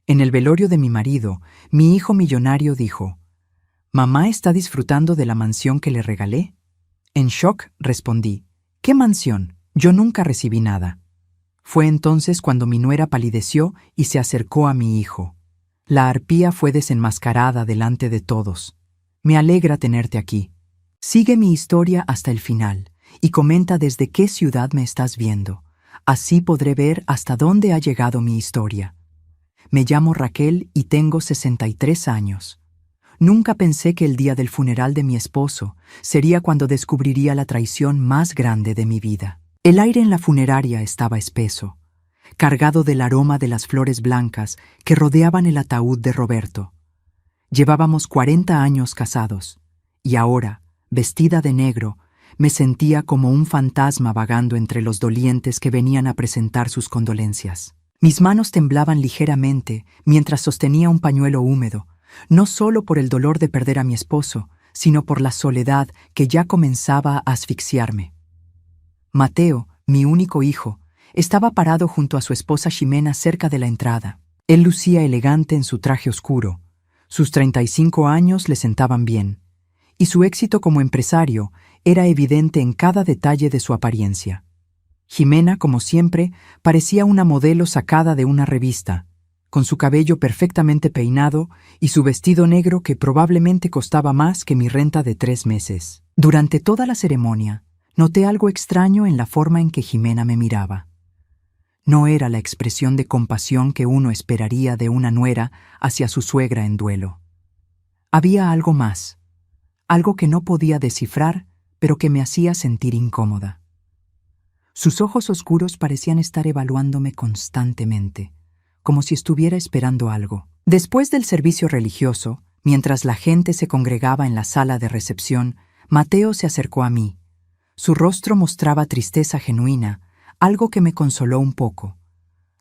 En el velorio de mi marido, mi hijo millonario dijo: «¿Mamá está disfrutando de la mansión que le regalé?». En shock respondí: «¿Qué mansión? Yo nunca recibí nada». Fue entonces cuando mi nuera palideció y se acercó a mi hijo. La arpía fue desenmascarada delante de todos. «Me alegra tenerte aquí. Sigue mi historia hasta el final y comenta desde qué ciudad me estás viendo. Así podré ver hasta dónde ha llegado mi historia. Me llamo Raquel y tengo 63 años. Nunca pensé que el día del funeral de mi esposo sería cuando descubriría la traición más grande de mi vida». El aire en la funeraria estaba espeso, cargado del aroma de las flores blancas que rodeaban el ataúd de Roberto. Llevábamos 40 años casados, y ahora, vestida de negro, me sentía como un fantasma vagando entre los dolientes que venían a presentar sus condolencias. Mis manos temblaban ligeramente mientras sostenía un pañuelo húmedo, no solo por el dolor de perder a mi esposo, sino por la soledad que ya comenzaba a asfixiarme. Mateo, mi único hijo, estaba parado junto a su esposa Ximena cerca de la entrada. Él lucía elegante en su traje oscuro. Sus 35 años le sentaban bien, y su éxito como empresario era evidente en cada detalle de su apariencia. Ximena, como siempre, parecía una modelo sacada de una revista, con su cabello perfectamente peinado y su vestido negro que probablemente costaba más que mi renta de 3 meses. Durante toda la ceremonia, noté algo extraño en la forma en que Ximena me miraba. No era la expresión de compasión que uno esperaría de una nuera hacia su suegra en duelo. Había algo más, algo que no podía descifrar, pero que me hacía sentir incómoda. Sus ojos oscuros parecían estar evaluándome constantemente, como si estuviera esperando algo. Después del servicio religioso, mientras la gente se congregaba en la sala de recepción, Mateo se acercó a mí. Su rostro mostraba tristeza genuina, algo que me consoló un poco.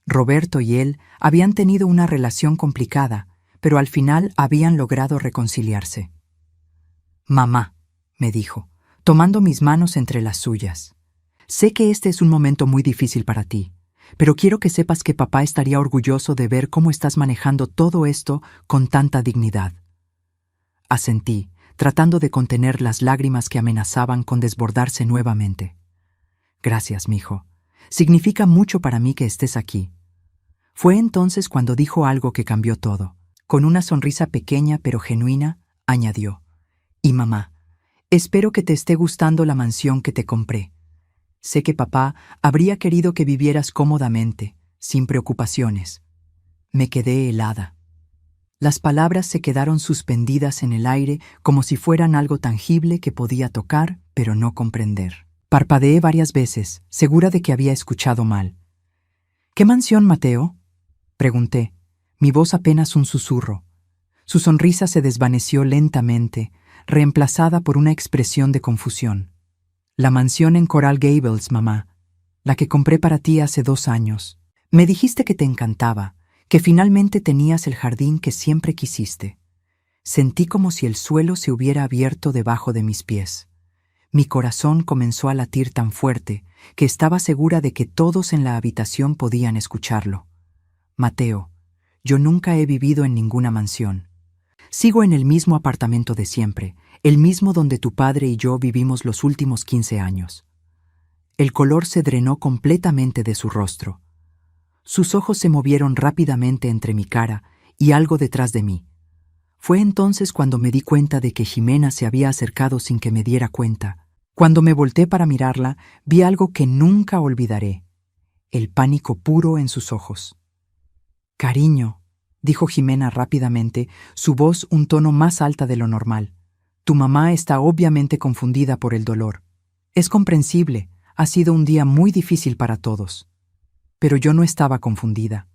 Roberto y él habían tenido una relación complicada, pero al final habían logrado reconciliarse. «Mamá», me dijo, tomando mis manos entre las suyas, «sé que este es un momento muy difícil para ti, pero quiero que sepas que papá estaría orgulloso de ver cómo estás manejando todo esto con tanta dignidad». Asentí, tratando de contener las lágrimas que amenazaban con desbordarse nuevamente. «Gracias, mijo. Significa mucho para mí que estés aquí». Fue entonces cuando dijo algo que cambió todo. Con una sonrisa pequeña pero genuina, añadió: «Y mamá, espero que te esté gustando la mansión que te compré. Sé que papá habría querido que vivieras cómodamente, sin preocupaciones». Me quedé helada. Las palabras se quedaron suspendidas en el aire como si fueran algo tangible que podía tocar, pero no comprender. Parpadeé varias veces, segura de que había escuchado mal. «¿Qué mansión, Mateo?», pregunté, mi voz apenas un susurro. Su sonrisa se desvaneció lentamente, reemplazada por una expresión de confusión. «La mansión en Coral Gables, mamá, la que compré para ti hace 2 años. Me dijiste que te encantaba, que finalmente tenías el jardín que siempre quisiste». Sentí como si el suelo se hubiera abierto debajo de mis pies. Mi corazón comenzó a latir tan fuerte que estaba segura de que todos en la habitación podían escucharlo. «Mateo, yo nunca he vivido en ninguna mansión. Sigo en el mismo apartamento de siempre, el mismo donde tu padre y yo vivimos los últimos 15 años». El color se drenó completamente de su rostro. Sus ojos se movieron rápidamente entre mi cara y algo detrás de mí. Fue entonces cuando me di cuenta de que Ximena se había acercado sin que me diera cuenta. Cuando me volteé para mirarla, vi algo que nunca olvidaré: el pánico puro en sus ojos. «Cariño», dijo Ximena rápidamente, su voz un tono más alta de lo normal. «Tu mamá está obviamente confundida por el dolor. Es comprensible, ha sido un día muy difícil para todos». Pero yo no estaba confundida.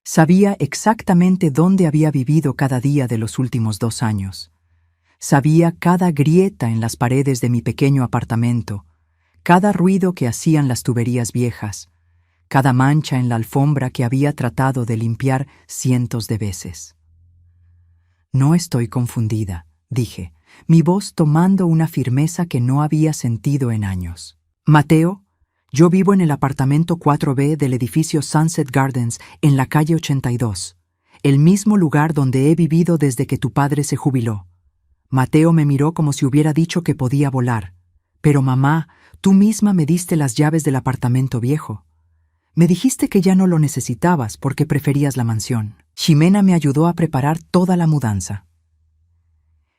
Sabía exactamente dónde había vivido cada día de los últimos 2 años. Sabía cada grieta en las paredes de mi pequeño apartamento, cada ruido que hacían las tuberías viejas, cada mancha en la alfombra que había tratado de limpiar cientos de veces. «No estoy confundida», dije, mi voz tomando una firmeza que no había sentido en años. «Mateo, yo vivo en el apartamento 4B del edificio Sunset Gardens en la calle 82. el mismo lugar donde he vivido desde que tu padre se jubiló. Mateo me miró como si hubiera dicho que podía volar. Pero mamá, tú misma me diste las llaves del apartamento viejo. Me dijiste que ya no lo necesitabas porque preferías la mansión. Ximena me ayudó a preparar toda la mudanza.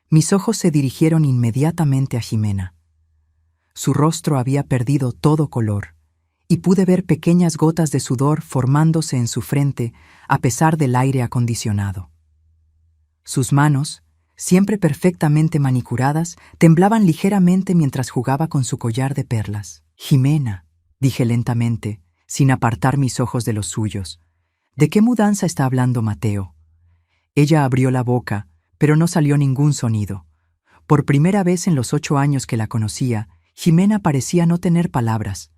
Mis ojos se dirigieron inmediatamente a Ximena. Su rostro había perdido todo color, y pude ver pequeñas gotas de sudor formándose en su frente a pesar del aire acondicionado. Sus manos, siempre perfectamente manicuradas, temblaban ligeramente mientras jugaba con su collar de perlas. «Ximena», dije lentamente, sin apartar mis ojos de los suyos, «¿de qué mudanza está hablando Mateo?» Ella abrió la boca, pero no salió ningún sonido. Por primera vez en los 8 años que la conocía, Ximena parecía no tener palabras.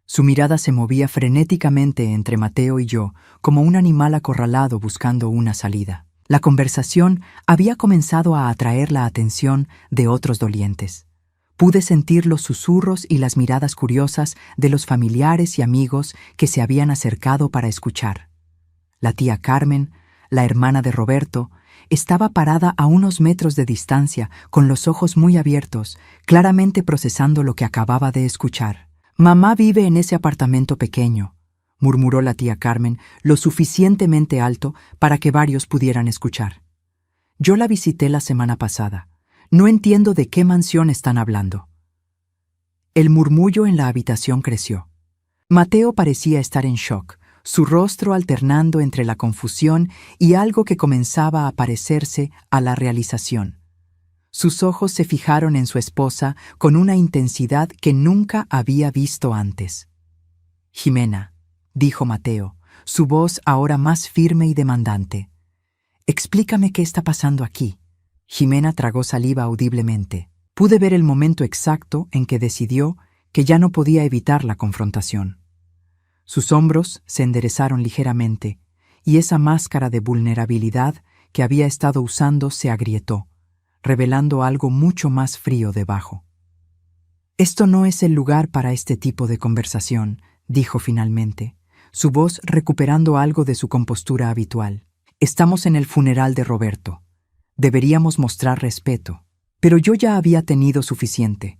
Su mirada se movía frenéticamente entre Mateo y yo, como un animal acorralado buscando una salida. La conversación había comenzado a atraer la atención de otros dolientes. Pude sentir los susurros y las miradas curiosas de los familiares y amigos que se habían acercado para escuchar. La tía Carmen, la hermana de Roberto, estaba parada a unos metros de distancia, con los ojos muy abiertos, claramente procesando lo que acababa de escuchar. «Mamá vive en ese apartamento pequeño», murmuró la tía Carmen, lo suficientemente alto para que varios pudieran escuchar. «Yo la visité la semana pasada. No entiendo de qué mansión están hablando». El murmullo en la habitación creció. Mateo parecía estar en shock, su rostro alternando entre la confusión y algo que comenzaba a parecerse a la realización. Sus ojos se fijaron en su esposa con una intensidad que nunca había visto antes. «Ximena», dijo Mateo, su voz ahora más firme y demandante, «explícame qué está pasando aquí». Ximena tragó saliva audiblemente. Pude ver el momento exacto en que decidió que ya no podía evitar la confrontación. Sus hombros se enderezaron ligeramente, y esa máscara de vulnerabilidad que había estado usando se agrietó, revelando algo mucho más frío debajo. «Esto no es el lugar para este tipo de conversación», dijo finalmente, su voz recuperando algo de su compostura habitual. «Estamos en el funeral de Roberto. Deberíamos mostrar respeto. Pero yo ya había tenido suficiente.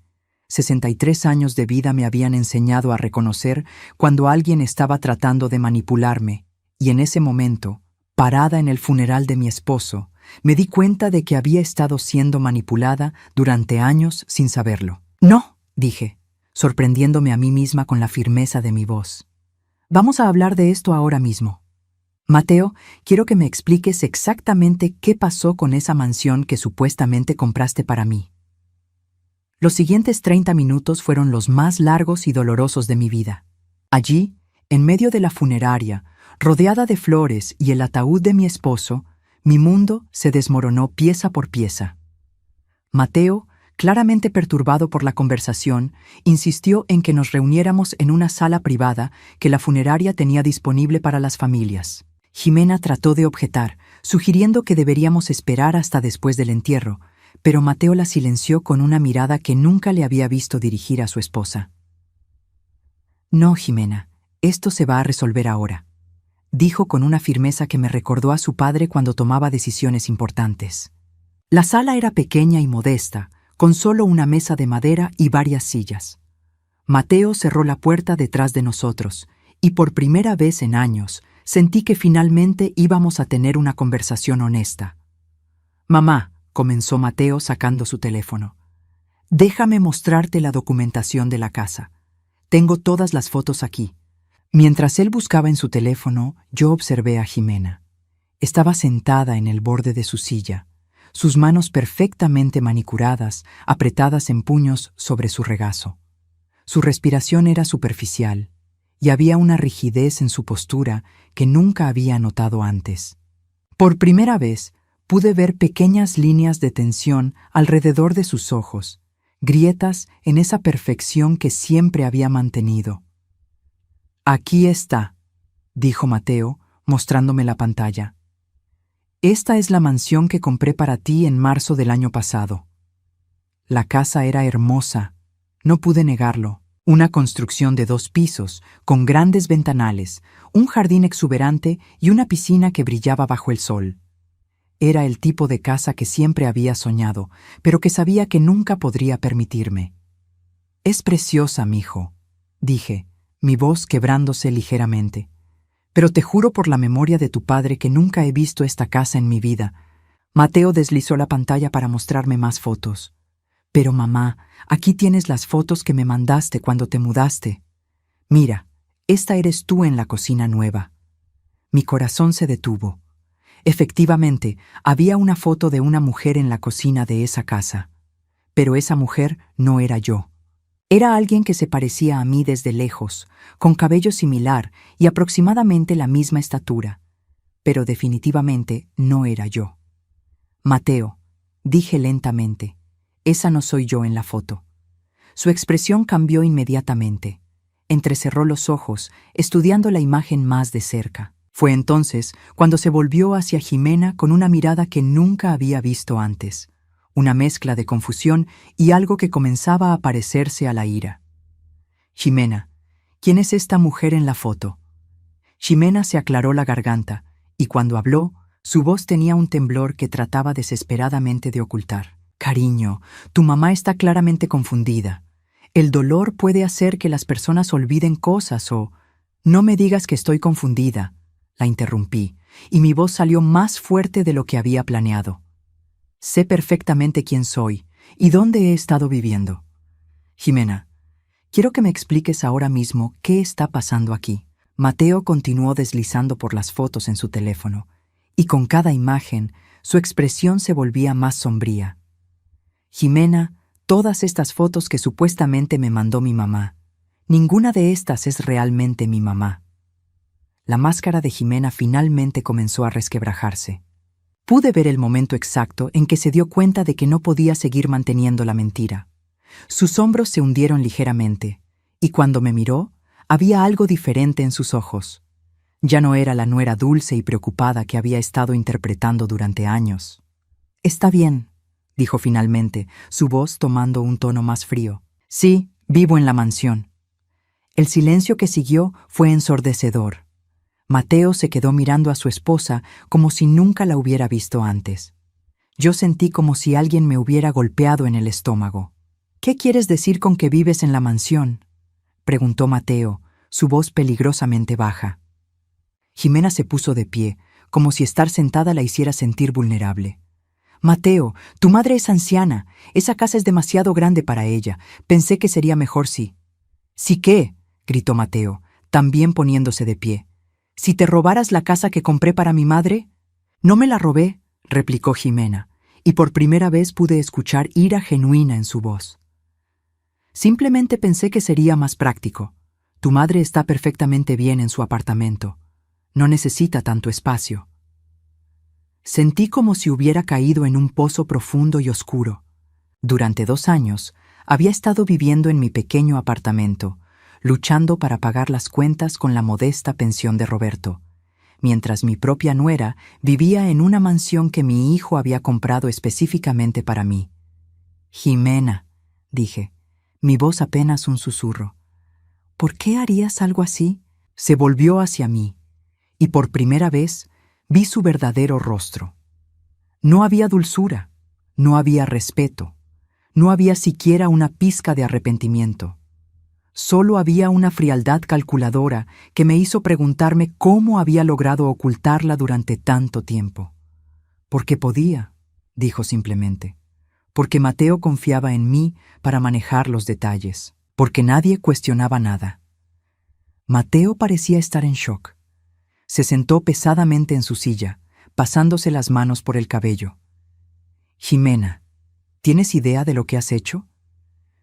63 años de vida me habían enseñado a reconocer cuando alguien estaba tratando de manipularme, y en ese momento, parada en el funeral de mi esposo, me di cuenta de que había estado siendo manipulada durante años sin saberlo. «No», dije, sorprendiéndome a mí misma con la firmeza de mi voz. «Vamos a hablar de esto ahora mismo. Mateo, quiero que me expliques exactamente qué pasó con esa mansión que supuestamente compraste para mí». Los siguientes 30 minutos fueron los más largos y dolorosos de mi vida. Allí, en medio de la funeraria, rodeada de flores y el ataúd de mi esposo, mi mundo se desmoronó pieza por pieza. Mateo, claramente perturbado por la conversación, insistió en que nos reuniéramos en una sala privada que la funeraria tenía disponible para las familias. Ximena trató de objetar, sugiriendo que deberíamos esperar hasta después del entierro, pero Mateo la silenció con una mirada que nunca le había visto dirigir a su esposa. «No, Ximena, esto se va a resolver ahora», dijo con una firmeza que me recordó a su padre cuando tomaba decisiones importantes. La sala era pequeña y modesta, con solo una mesa de madera y varias sillas. Mateo cerró la puerta detrás de nosotros, y por primera vez en años sentí que finalmente íbamos a tener una conversación honesta. «Mamá», comenzó Mateo sacando su teléfono, «déjame mostrarte la documentación de la casa. Tengo todas las fotos aquí». Mientras él buscaba en su teléfono, yo observé a Ximena. Estaba sentada en el borde de su silla, sus manos perfectamente manicuradas, apretadas en puños sobre su regazo. Su respiración era superficial, y había una rigidez en su postura que nunca había notado antes. Por primera vez, pude ver pequeñas líneas de tensión alrededor de sus ojos, grietas en esa perfección que siempre había mantenido. «Aquí está», dijo Mateo, mostrándome la pantalla. «Esta es la mansión que compré para ti en marzo del año pasado». La casa era hermosa, no pude negarlo, Una construcción de 2 pisos, con grandes ventanales, un jardín exuberante y una piscina que brillaba bajo el sol. Era el tipo de casa que siempre había soñado, pero que sabía que nunca podría permitirme. «Es preciosa, mijo», dije, mi voz quebrándose ligeramente. «Pero te juro por la memoria de tu padre que nunca he visto esta casa en mi vida». Mateo deslizó la pantalla para mostrarme más fotos. «Pero mamá, aquí tienes las fotos que me mandaste cuando te mudaste. Mira, esta eres tú en la cocina nueva». Mi corazón se detuvo. Efectivamente, había una foto de una mujer en la cocina de esa casa. Pero esa mujer no era yo. Era alguien que se parecía a mí desde lejos, con cabello similar y aproximadamente la misma estatura. Pero definitivamente no era yo. «Mateo», dije lentamente, «esa no soy yo en la foto». Su expresión cambió inmediatamente. Entrecerró los ojos, estudiando la imagen más de cerca. Fue entonces cuando se volvió hacia Jimena con una mirada que nunca había visto antes, una mezcla de confusión y algo que comenzaba a parecerse a la ira. «Jimena, ¿quién es esta mujer en la foto?». Jimena se aclaró la garganta, y cuando habló, su voz tenía un temblor que trataba desesperadamente de ocultar. «Cariño, tu mamá está claramente confundida. El dolor puede hacer que las personas olviden cosas o...». «No me digas que estoy confundida», la interrumpí, y mi voz salió más fuerte de lo que había planeado. «Sé perfectamente quién soy y dónde he estado viviendo. Jimena, quiero que me expliques ahora mismo qué está pasando aquí». Mateo continuó deslizando por las fotos en su teléfono, y con cada imagen su expresión se volvía más sombría. «Jimena, todas estas fotos que supuestamente me mandó mi mamá, ninguna de estas es realmente mi mamá». La máscara de Jimena finalmente comenzó a resquebrajarse. Pude ver el momento exacto en que se dio cuenta de que no podía seguir manteniendo la mentira. Sus hombros se hundieron ligeramente, y cuando me miró, había algo diferente en sus ojos. Ya no era la nuera dulce y preocupada que había estado interpretando durante años. «Está bien», dijo finalmente, su voz tomando un tono más frío. «Sí, vivo en la mansión». El silencio que siguió fue ensordecedor. Mateo se quedó mirando a su esposa como si nunca la hubiera visto antes. Yo sentí como si alguien me hubiera golpeado en el estómago. «¿Qué quieres decir con que vives en la mansión?», preguntó Mateo, su voz peligrosamente baja. Jimena se puso de pie, como si estar sentada la hiciera sentir vulnerable. «Mateo, tu madre es anciana. Esa casa es demasiado grande para ella. Pensé que sería mejor si...». «¿Sí qué?», gritó Mateo, también poniéndose de pie. «¿Si te robaras la casa que compré para mi madre?». «No me la robé», replicó Jimena, y por primera vez pude escuchar ira genuina en su voz. «Simplemente pensé que sería más práctico. Tu madre está perfectamente bien en su apartamento. No necesita tanto espacio». Sentí como si hubiera caído en un pozo profundo y oscuro. Durante 2 años había estado viviendo en mi pequeño apartamento, luchando para pagar las cuentas con la modesta pensión de Roberto, mientras mi propia nuera vivía en una mansión que mi hijo había comprado específicamente para mí. «Jimena», dije, mi voz apenas un susurro. «¿Por qué harías algo así?». Se volvió hacia mí, y por primera vez vi su verdadero rostro. No había dulzura, no había respeto, no había siquiera una pizca de arrepentimiento. Solo había una frialdad calculadora que me hizo preguntarme cómo había logrado ocultarla durante tanto tiempo. «Porque podía», dijo simplemente. «Porque Mateo confiaba en mí para manejar los detalles. Porque nadie cuestionaba nada». Mateo parecía estar en shock. Se sentó pesadamente en su silla, pasándose las manos por el cabello. «Jimena, ¿tienes idea de lo que has hecho?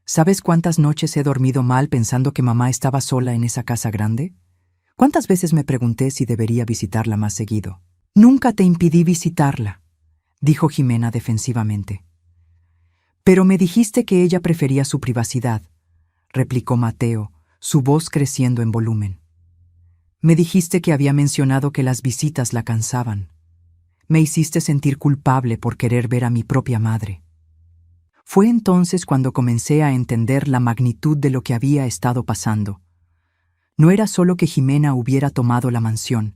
¿Sabes cuántas noches he dormido mal pensando que mamá estaba sola en esa casa grande? ¿Cuántas veces me pregunté si debería visitarla más seguido?» «Nunca te impidí visitarla», dijo Jimena defensivamente. «Pero me dijiste que ella prefería su privacidad», replicó Mateo, su voz creciendo en volumen. «Me dijiste que había mencionado que las visitas la cansaban. Me hiciste sentir culpable por querer ver a mi propia madre». Fue entonces cuando comencé a entender la magnitud de lo que había estado pasando. No era solo que Jimena hubiera tomado la mansión.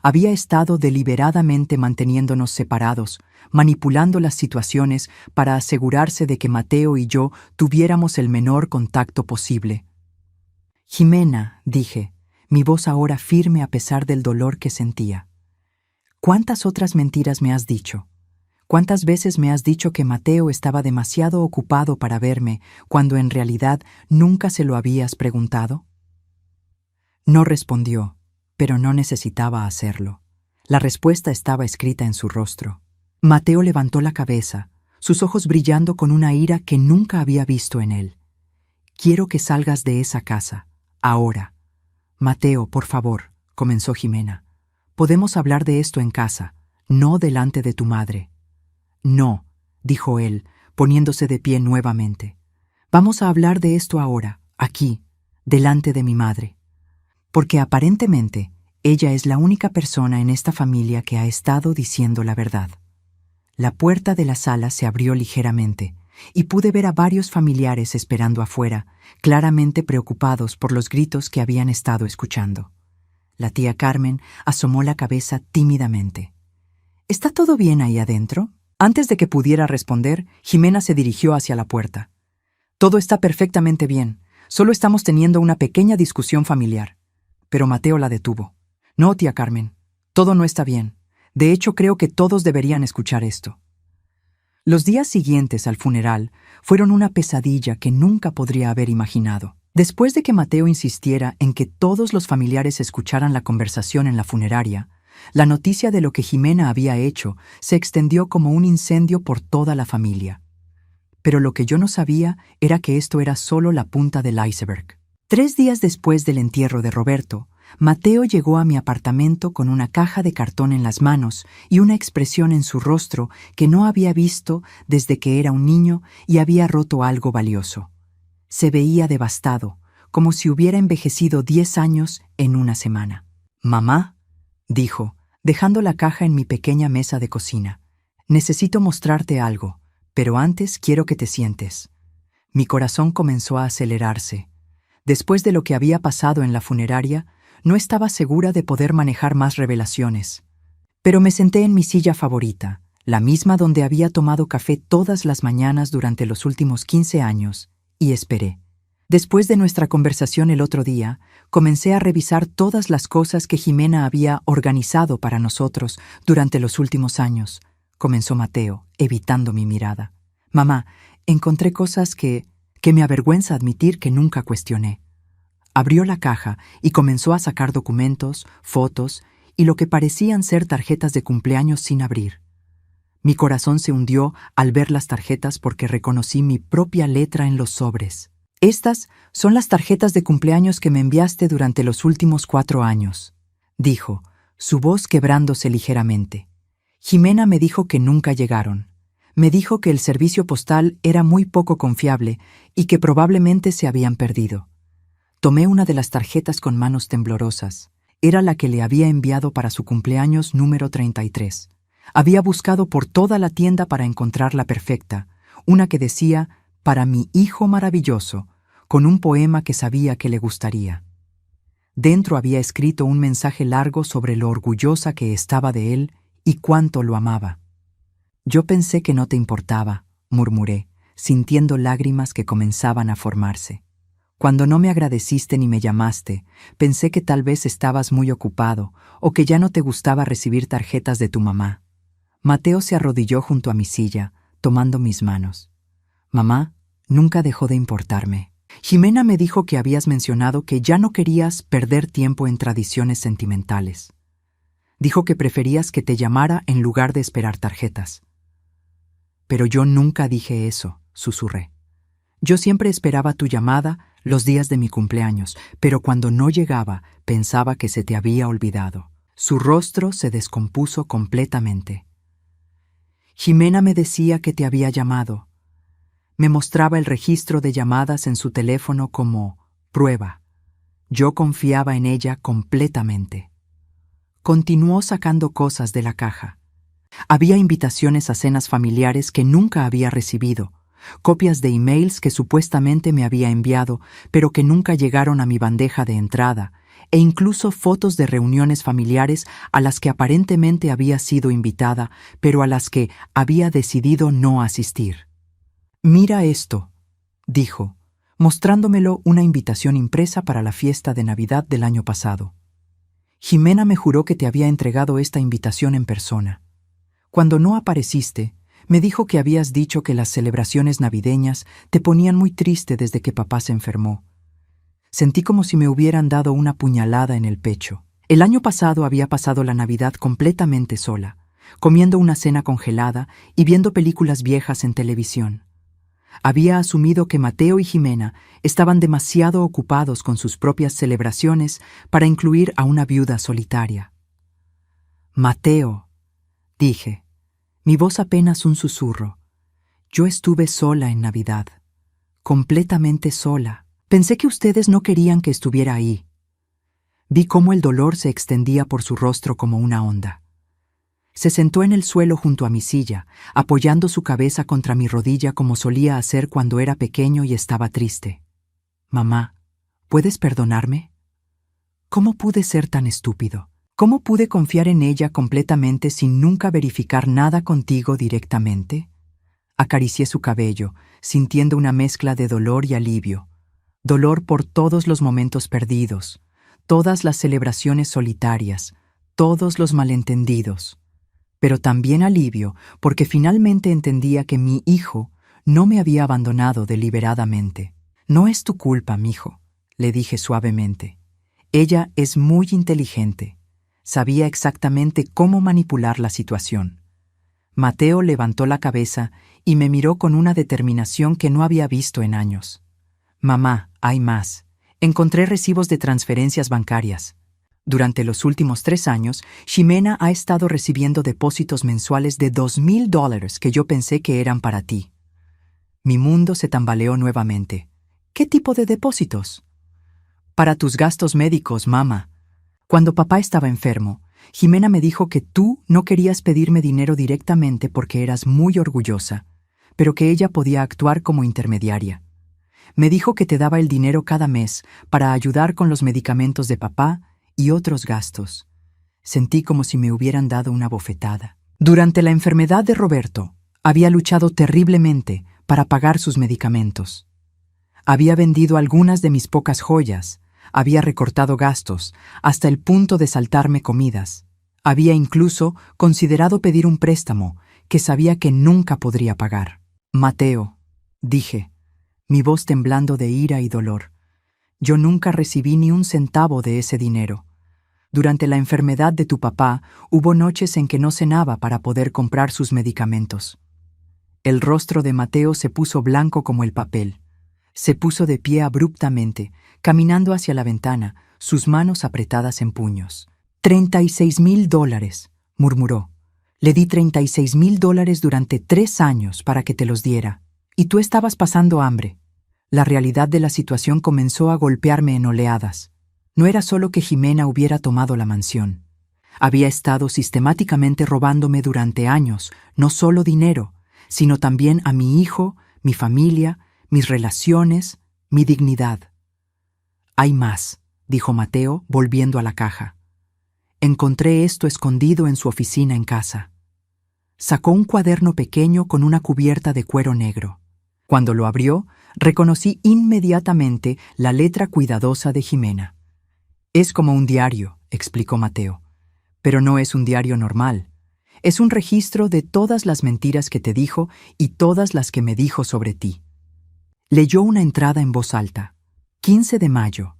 Había estado deliberadamente manteniéndonos separados, manipulando las situaciones para asegurarse de que Mateo y yo tuviéramos el menor contacto posible. Jimena, dije, mi voz ahora firme a pesar del dolor que sentía. ¿Cuántas otras mentiras me has dicho? ¿Cuántas veces me has dicho que Mateo estaba demasiado ocupado para verme cuando en realidad nunca se lo habías preguntado? No respondió, pero no necesitaba hacerlo. La respuesta estaba escrita en su rostro. Mateo levantó la cabeza, sus ojos brillando con una ira que nunca había visto en él. Quiero que salgas de esa casa, ahora. Mateo, por favor, comenzó Jimena. Podemos hablar de esto en casa, no delante de tu madre. No, dijo él, poniéndose de pie nuevamente. Vamos a hablar de esto ahora, aquí, delante de mi madre. Porque aparentemente ella es la única persona en esta familia que ha estado diciendo la verdad. La puerta de la sala se abrió ligeramente y pude ver a varios familiares esperando afuera, claramente preocupados por los gritos que habían estado escuchando. La tía Carmen asomó la cabeza tímidamente. ¿Está todo bien ahí adentro? Antes de que pudiera responder, Jimena se dirigió hacia la puerta. Todo está perfectamente bien, solo estamos teniendo una pequeña discusión familiar. Pero Mateo la detuvo. No, tía Carmen, todo no está bien. De hecho, creo que todos deberían escuchar esto. Los días siguientes al funeral fueron una pesadilla que nunca podría haber imaginado. Después de que Mateo insistiera en que todos los familiares escucharan la conversación en la funeraria, la noticia de lo que Jimena había hecho se extendió como un incendio por toda la familia. Pero lo que yo no sabía era que esto era solo la punta del iceberg. 3 días después del entierro de Roberto, Mateo llegó a mi apartamento con una caja de cartón en las manos y una expresión en su rostro que no había visto desde que era un niño y había roto algo valioso. Se veía devastado, como si hubiera envejecido 10 años en una semana. «Mamá», dijo, dejando la caja en mi pequeña mesa de cocina, «necesito mostrarte algo, pero antes quiero que te sientes». Mi corazón comenzó a acelerarse. Después de lo que había pasado en la funeraria, no estaba segura de poder manejar más revelaciones. Pero me senté en mi silla favorita, la misma donde había tomado café todas las mañanas durante los últimos 15 años, y esperé. Después de nuestra conversación el otro día, comencé a revisar todas las cosas que Jimena había organizado para nosotros durante los últimos años, comenzó Mateo, evitando mi mirada. Mamá, encontré cosas que me avergüenza admitir que nunca cuestioné. Abrió la caja y comenzó a sacar documentos, fotos y lo que parecían ser tarjetas de cumpleaños sin abrir. Mi corazón se hundió al ver las tarjetas porque reconocí mi propia letra en los sobres. Estas son las tarjetas de cumpleaños que me enviaste durante los últimos 4 años, dijo, su voz quebrándose ligeramente. Jimena me dijo que nunca llegaron. Me dijo que el servicio postal era muy poco confiable y que probablemente se habían perdido. Tomé una de las tarjetas con manos temblorosas. Era la que le había enviado para su cumpleaños número 33. Había buscado por toda la tienda para encontrar la perfecta, una que decía, para mi hijo maravilloso, con un poema que sabía que le gustaría. Dentro había escrito un mensaje largo sobre lo orgullosa que estaba de él y cuánto lo amaba. Yo pensé que no te importaba, murmuré, sintiendo lágrimas que comenzaban a formarse. Cuando no me agradeciste ni me llamaste, pensé que tal vez estabas muy ocupado o que ya no te gustaba recibir tarjetas de tu mamá. Mateo se arrodilló junto a mi silla, tomando mis manos. Mamá, nunca dejó de importarme. Jimena me dijo que habías mencionado que ya no querías perder tiempo en tradiciones sentimentales. Dijo que preferías que te llamara en lugar de esperar tarjetas. Pero yo nunca dije eso, susurré. Yo siempre esperaba tu llamada los días de mi cumpleaños, pero cuando no llegaba, pensaba que se te había olvidado. Su rostro se descompuso completamente. Jimena me decía que te había llamado. Me mostraba el registro de llamadas en su teléfono como prueba. Yo confiaba en ella completamente. Continuó sacando cosas de la caja. Había invitaciones a cenas familiares que nunca había recibido, copias de emails que supuestamente me había enviado, pero que nunca llegaron a mi bandeja de entrada, e incluso fotos de reuniones familiares a las que aparentemente había sido invitada, pero a las que había decidido no asistir. «Mira esto», dijo, mostrándomelo una invitación impresa para la fiesta de Navidad del año pasado. «Jimena me juró que te había entregado esta invitación en persona. Cuando no apareciste, me dijo que habías dicho que las celebraciones navideñas te ponían muy triste desde que papá se enfermó. Sentí como si me hubieran dado una puñalada en el pecho. El año pasado había pasado la Navidad completamente sola, comiendo una cena congelada y viendo películas viejas en televisión. Había asumido que Mateo y Jimena estaban demasiado ocupados con sus propias celebraciones para incluir a una viuda solitaria. «Mateo», dije, mi voz apenas un susurro. Yo estuve sola en Navidad, completamente sola. Pensé que ustedes no querían que estuviera ahí. Vi cómo el dolor se extendía por su rostro como una onda. Se sentó en el suelo junto a mi silla, apoyando su cabeza contra mi rodilla como solía hacer cuando era pequeño y estaba triste. «Mamá, ¿puedes perdonarme? ¿Cómo pude ser tan estúpido? ¿Cómo pude confiar en ella completamente sin nunca verificar nada contigo directamente?» Acaricié su cabello, sintiendo una mezcla de dolor y alivio. Dolor por todos los momentos perdidos, todas las celebraciones solitarias, todos los malentendidos. Pero también alivio porque finalmente entendía que mi hijo no me había abandonado deliberadamente. «No es tu culpa, mijo», le dije suavemente. «Ella es muy inteligente. Sabía exactamente cómo manipular la situación». Mateo levantó la cabeza y me miró con una determinación que no había visto en años. «Mamá, hay más. Encontré recibos de transferencias bancarias. Durante los últimos 3 años, Jimena ha estado recibiendo depósitos mensuales de $2,000 que yo pensé que eran para ti». Mi mundo se tambaleó nuevamente. «¿Qué tipo de depósitos?» «Para tus gastos médicos, mamá. Cuando papá estaba enfermo, Jimena me dijo que tú no querías pedirme dinero directamente porque eras muy orgullosa, pero que ella podía actuar como intermediaria. Me dijo que te daba el dinero cada mes para ayudar con los medicamentos de papá y otros gastos». Sentí como si me hubieran dado una bofetada. Durante la enfermedad de Roberto, había luchado terriblemente para pagar sus medicamentos. Había vendido algunas de mis pocas joyas, había recortado gastos, hasta el punto de saltarme comidas. Había incluso considerado pedir un préstamo que sabía que nunca podría pagar. «Mateo», dije, mi voz temblando de ira y dolor, «yo nunca recibí ni un centavo de ese dinero. Durante la enfermedad de tu papá, hubo noches en que no cenaba para poder comprar sus medicamentos». El rostro de Mateo se puso blanco como el papel. Se puso de pie abruptamente, caminando hacia la ventana, sus manos apretadas en puños. $36,000, murmuró. «Le di $36,000 durante 3 años para que te los diera. Y tú estabas pasando hambre». La realidad de la situación comenzó a golpearme en oleadas. No era solo que Jimena hubiera tomado la mansión. Había estado sistemáticamente robándome durante años, no solo dinero, sino también a mi hijo, mi familia, mis relaciones, mi dignidad. «Hay más», dijo Mateo, volviendo a la caja. «Encontré esto escondido en su oficina en casa». Sacó un cuaderno pequeño con una cubierta de cuero negro. Cuando lo abrió, reconocí inmediatamente la letra cuidadosa de Jimena. «Es como un diario», explicó Mateo. «Pero no es un diario normal. Es un registro de todas las mentiras que te dijo y todas las que me dijo sobre ti». Leyó una entrada en voz alta. 15 de mayo.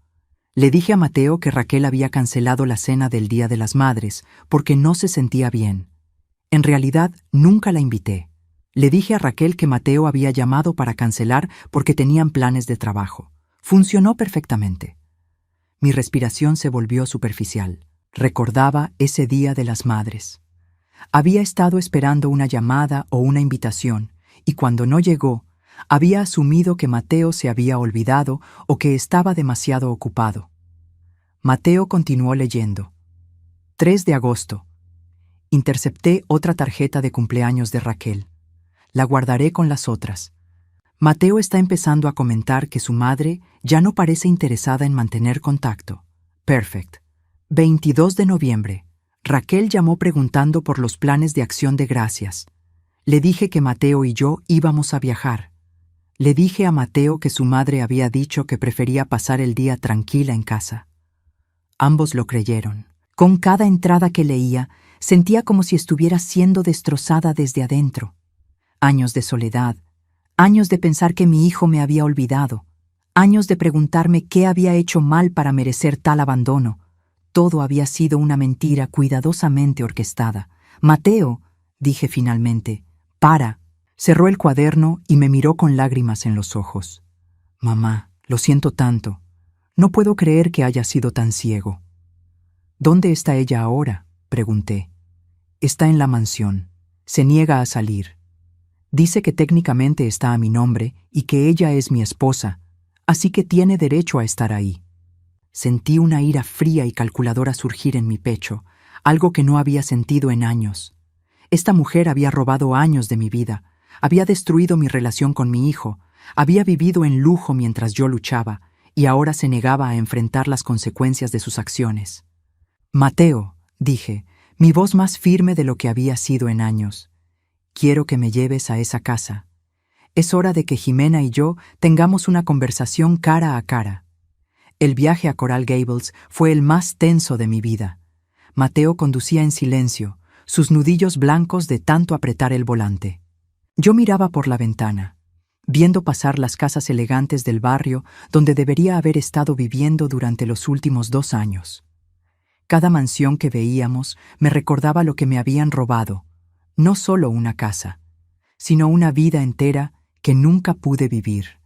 Le dije a Mateo que Raquel había cancelado la cena del Día de las Madres porque no se sentía bien. En realidad, nunca la invité. Le dije a Raquel que Mateo había llamado para cancelar porque tenían planes de trabajo. Funcionó perfectamente. Mi respiración se volvió superficial. Recordaba ese Día de las Madres. Había estado esperando una llamada o una invitación, y cuando no llegó, había asumido que Mateo se había olvidado o que estaba demasiado ocupado. Mateo continuó leyendo. 3 de agosto. Intercepté otra tarjeta de cumpleaños de Raquel. La guardaré con las otras. Mateo está empezando a comentar que su madre ya no parece interesada en mantener contacto. Perfect. 22 de noviembre. Raquel llamó preguntando por los planes de Acción de Gracias. Le dije que Mateo y yo íbamos a viajar. Le dije a Mateo que su madre había dicho que prefería pasar el día tranquila en casa. Ambos lo creyeron. Con cada entrada que leía, sentía como si estuviera siendo destrozada desde adentro. Años de soledad, años de pensar que mi hijo me había olvidado, años de preguntarme qué había hecho mal para merecer tal abandono. Todo había sido una mentira cuidadosamente orquestada. Mateo, dije finalmente, para. Cerró el cuaderno y me miró con lágrimas en los ojos. Mamá, lo siento tanto. No puedo creer que haya sido tan ciego. ¿Dónde está ella ahora?, pregunté. Está en la mansión. Se niega a salir. Dice que técnicamente está a mi nombre y que ella es mi esposa, así que tiene derecho a estar ahí. Sentí una ira fría y calculadora surgir en mi pecho, algo que no había sentido en años. Esta mujer había robado años de mi vida, había destruido mi relación con mi hijo, había vivido en lujo mientras yo luchaba, y ahora se negaba a enfrentar las consecuencias de sus acciones. Mateo, dije, mi voz más firme de lo que había sido en años. Quiero que me lleves a esa casa. Es hora de que Jimena y yo tengamos una conversación cara a cara. El viaje a Coral Gables fue el más tenso de mi vida. Mateo conducía en silencio, sus nudillos blancos de tanto apretar el volante. Yo miraba por la ventana, viendo pasar las casas elegantes del barrio donde debería haber estado viviendo durante los últimos 2 años. Cada mansión que veíamos me recordaba lo que me habían robado, no solo una casa, sino una vida entera que nunca pude vivir.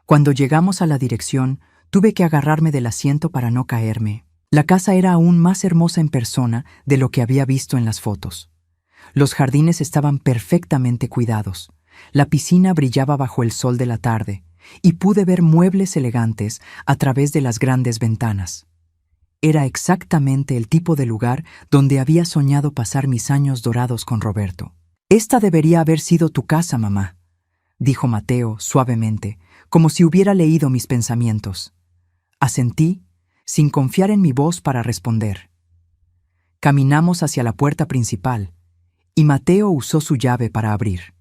Cuando llegamos a la dirección, tuve que agarrarme del asiento para no caerme. La casa era aún más hermosa en persona de lo que había visto en las fotos. Los jardines estaban perfectamente cuidados. La piscina brillaba bajo el sol de la tarde, y pude ver muebles elegantes a través de las grandes ventanas. Era exactamente el tipo de lugar donde había soñado pasar mis años dorados con Roberto. «Esta debería haber sido tu casa, mamá», dijo Mateo suavemente, como si hubiera leído mis pensamientos. Asentí, sin confiar en mi voz para responder. Caminamos hacia la puerta principal, y Mateo usó su llave para abrir.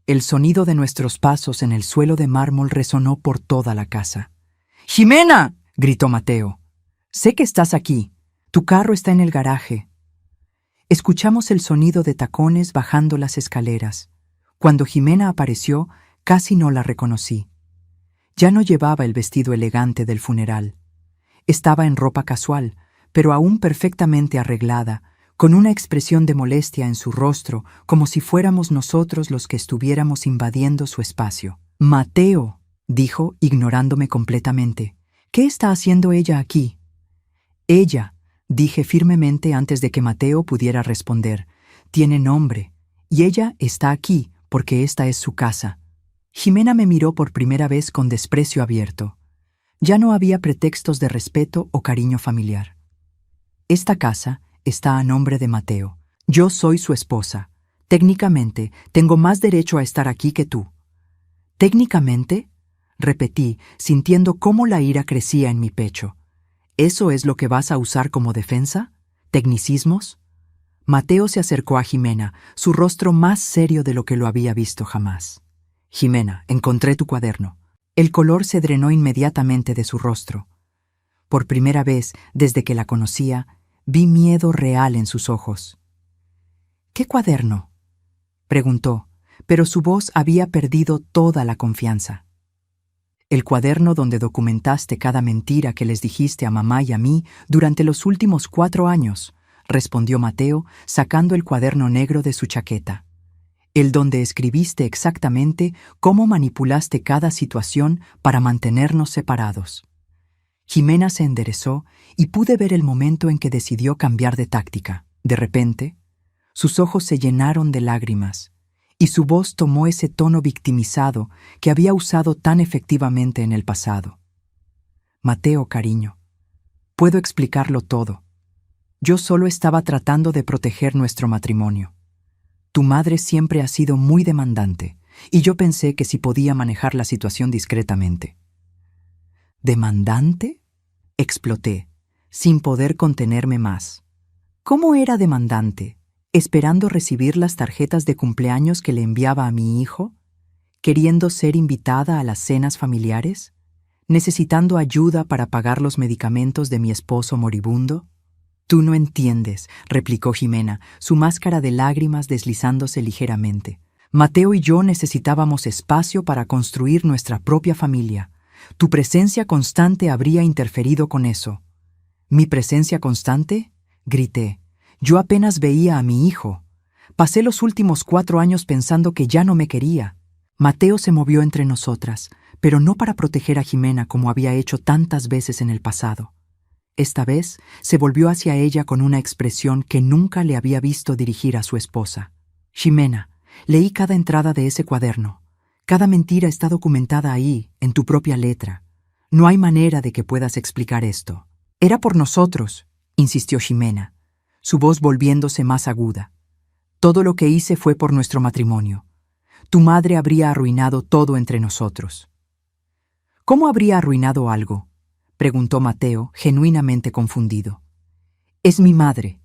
El sonido de nuestros pasos en el suelo de mármol resonó por toda la casa. «¡Jimena!», gritó Mateo. «Sé que estás aquí. Tu carro está en el garaje». Escuchamos el sonido de tacones bajando las escaleras. Cuando Jimena apareció, casi no la reconocí. Ya no llevaba el vestido elegante del funeral. Estaba en ropa casual, pero aún perfectamente arreglada, con una expresión de molestia en su rostro, como si fuéramos nosotros los que estuviéramos invadiendo su espacio. «Mateo», dijo, ignorándome completamente. «¿Qué está haciendo ella aquí?» «Ella», dije firmemente antes de que Mateo pudiera responder, «tiene nombre, y ella está aquí porque esta es su casa». Jimena me miró por primera vez con desprecio abierto. Ya no había pretextos de respeto o cariño familiar. «Esta casa está a nombre de Mateo. Yo soy su esposa. Técnicamente, tengo más derecho a estar aquí que tú». «¿Técnicamente?», repetí, sintiendo cómo la ira crecía en mi pecho. ¿Eso es lo que vas a usar como defensa? ¿Tecnicismos? Mateo se acercó a Jimena, su rostro más serio de lo que lo había visto jamás. «Jimena, encontré tu cuaderno». El color se drenó inmediatamente de su rostro. Por primera vez, desde que la conocía, vi miedo real en sus ojos. «¿Qué cuaderno?», preguntó, pero su voz había perdido toda la confianza. «El cuaderno donde documentaste cada mentira que les dijiste a mamá y a mí durante los últimos 4 años», respondió Mateo, sacando el cuaderno negro de su chaqueta. «El donde escribiste exactamente cómo manipulaste cada situación para mantenernos separados». Jimena se enderezó y pude ver el momento en que decidió cambiar de táctica. De repente, sus ojos se llenaron de lágrimas, y su voz tomó ese tono victimizado que había usado tan efectivamente en el pasado. «Mateo, cariño, puedo explicarlo todo. Yo solo estaba tratando de proteger nuestro matrimonio. Tu madre siempre ha sido muy demandante, y yo pensé que si podía manejar la situación discretamente. ¿Demandante? Exploté, sin poder contenerme más. ¿Cómo era demandante? ¿Esperando recibir las tarjetas de cumpleaños que le enviaba a mi hijo? ¿Queriendo ser invitada a las cenas familiares? ¿Necesitando ayuda para pagar los medicamentos de mi esposo moribundo? Tú no entiendes, replicó Jimena, su máscara de lágrimas deslizándose ligeramente. Mateo y yo necesitábamos espacio para construir nuestra propia familia. Tu presencia constante habría interferido con eso. ¿Mi presencia constante? Grité. Yo apenas veía a mi hijo. Pasé los últimos 4 años pensando que ya no me quería. Mateo se movió entre nosotras, pero no para proteger a Jimena como había hecho tantas veces en el pasado. Esta vez se volvió hacia ella con una expresión que nunca le había visto dirigir a su esposa. Jimena, leí cada entrada de ese cuaderno. Cada mentira está documentada ahí, en tu propia letra. No hay manera de que puedas explicar esto. Era por nosotros, insistió Jimena, su voz volviéndose más aguda. Todo lo que hice fue por nuestro matrimonio. Tu madre habría arruinado todo entre nosotros. ¿Cómo habría arruinado algo?, preguntó Mateo, genuinamente confundido. Es mi madre.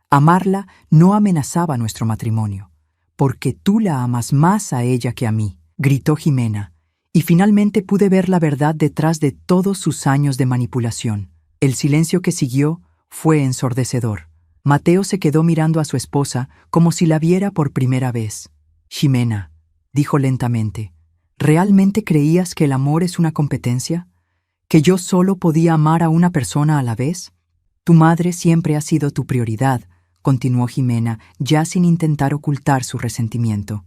Amarla no amenazaba nuestro matrimonio, porque tú la amas más a ella que a mí, gritó Jimena, y finalmente pude ver la verdad detrás de todos sus años de manipulación. El silencio que siguió fue ensordecedor. Mateo se quedó mirando a su esposa como si la viera por primera vez. Jimena, dijo lentamente, ¿realmente creías que el amor es una competencia? ¿Que yo solo podía amar a una persona a la vez? Tu madre siempre ha sido tu prioridad, continuó Jimena, ya sin intentar ocultar su resentimiento.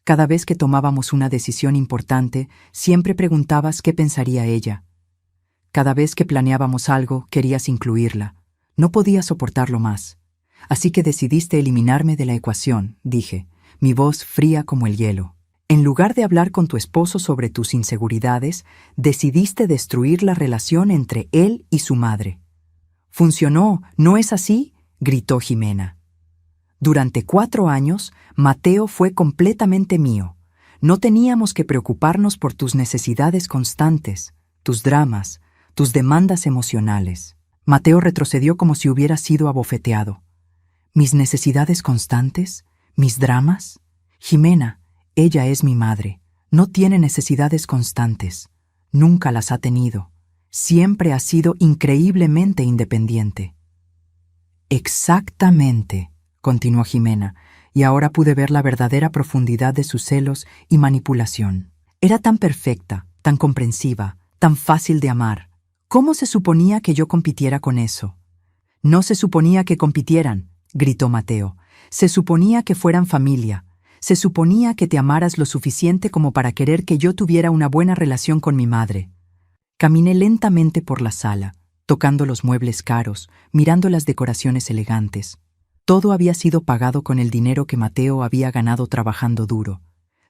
Cada vez que tomábamos una decisión importante, siempre preguntabas qué pensaría ella. Cada vez que planeábamos algo, querías incluirla. No podías soportarlo más. Así que decidiste eliminarme de la ecuación, dije, mi voz fría como el hielo. En lugar de hablar con tu esposo sobre tus inseguridades, decidiste destruir la relación entre él y su madre. «Funcionó, ¿no es así?», gritó Jimena. Durante 4 años, Mateo fue completamente mío. No teníamos que preocuparnos por tus necesidades constantes, tus dramas, tus demandas emocionales. Mateo retrocedió como si hubiera sido abofeteado. ¿Mis necesidades constantes? ¿Mis dramas? Jimena, ella es mi madre. No tiene necesidades constantes. Nunca las ha tenido. Siempre ha sido increíblemente independiente. Exactamente, continuó Jimena, y ahora pude ver la verdadera profundidad de sus celos y manipulación. Era tan perfecta, tan comprensiva, tan fácil de amar. ¿Cómo se suponía que yo compitiera con eso? No se suponía que compitieran, gritó Mateo. Se suponía que fueran familia. Se suponía que te amaras lo suficiente como para querer que yo tuviera una buena relación con mi madre. Caminé lentamente por la sala, tocando los muebles caros, mirando las decoraciones elegantes. Todo había sido pagado con el dinero que Mateo había ganado trabajando duro,